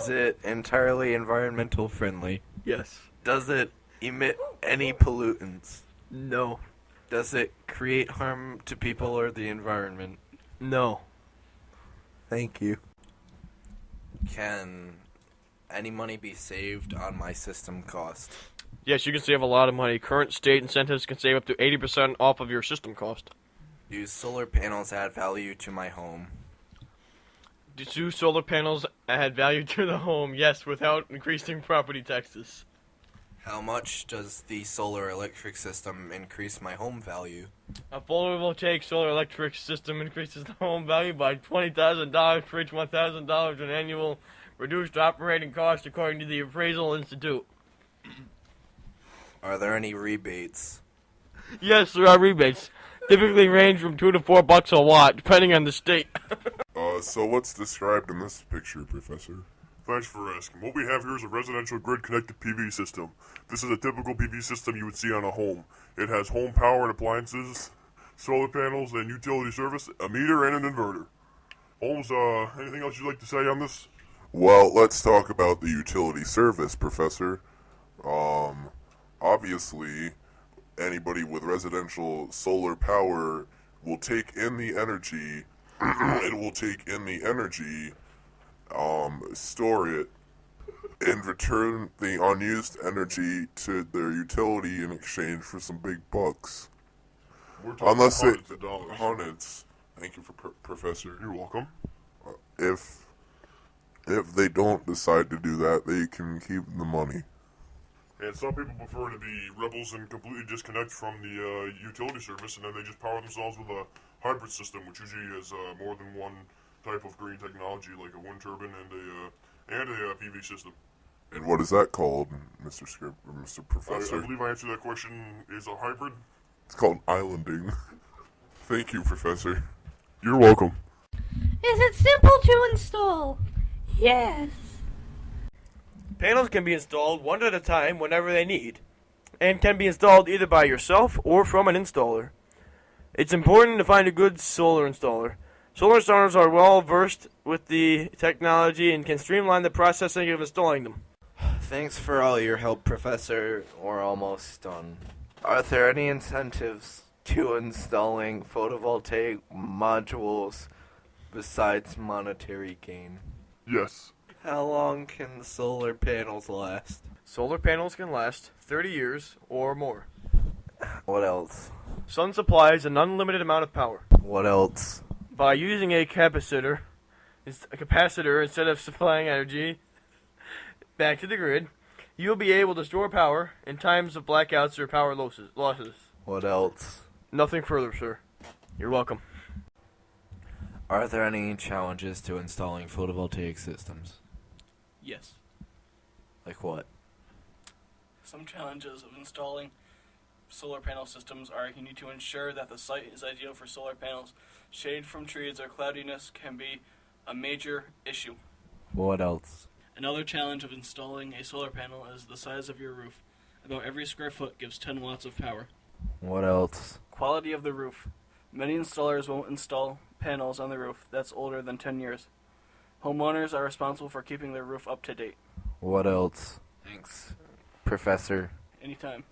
Is it entirely environmental friendly? Yes. Does it emit any pollutants? No. Does it create harm to people or the environment? No. Thank you. Can any money be saved on my system cost? Yes, you can save a lot of money. Current state incentives can save up to 80% off of your system cost. Do solar panels add value to my home? Do solar panels add value to the home? Yes, without increasing property taxes. How much does the solar electric system increase my home value? A photovoltaic solar electric system increases the home value by $20,000 for each $1,000 in annual reduced operating cost, according to the Appraisal Institute. Are there any rebates? Yes, there are rebates. Typically range from $2 to $4 a watt, depending on the state. So what's described in this picture, Professor? Thanks for asking. What we have here is a residential grid-connected PV system. This is a typical PV system you would see on a home. It has home power and appliances, solar panels, and utility service, a meter, and an inverter. Holmes, anything else you'd like to say on this? Well, let's talk about the utility service, Professor. Obviously, anybody with residential solar power will take in the energy. It will take in the energy, store it, and return the unused energy to their utility in exchange for some big bucks. We're talking Unless it hundreds of dollars. hundreds. Thank you for Professor. You're welcome. If they don't decide to do that, they can keep the money. And some people prefer to be rebels and completely disconnect from the utility service, and then they just power themselves with a hybrid system, which usually has more than one type of green technology, like a wind turbine and a PV system. And what is that called, Mr. Professor? I believe I answered that question. Is a hybrid? It's called islanding. Thank you, Professor. You're welcome. Is it simple to install? Yes. Panels can be installed one at a time whenever they need, and can be installed either by yourself or from an installer. It's important to find a good solar installer. Solar installers are well versed with the technology and can streamline the processing of installing them. Thanks for all your help, Professor. We're almost done. Are there any incentives to installing photovoltaic modules besides monetary gain? Yes. How long can the solar panels last? Solar panels can last 30 years or more. What else? Sun supplies an unlimited amount of power. What else? By using a capacitor instead of supplying energy back to the grid, you'll be able to store power in times of blackouts or power losses. What else? Nothing further, sir. You're welcome. Are there any challenges to installing photovoltaic systems? Yes. Like what? Some challenges of installing solar panel systems are you need to ensure that the site is ideal for solar panels. Shade from trees or cloudiness can be a major issue. What else? Another challenge of installing a solar panel is the size of your roof. About every square foot gives 10 watts of power. What else? Quality of the roof. Many installers won't install panels on the roof that's older than 10 years. Homeowners are responsible for keeping their roof up to date. What else? Thanks, Professor. Anytime.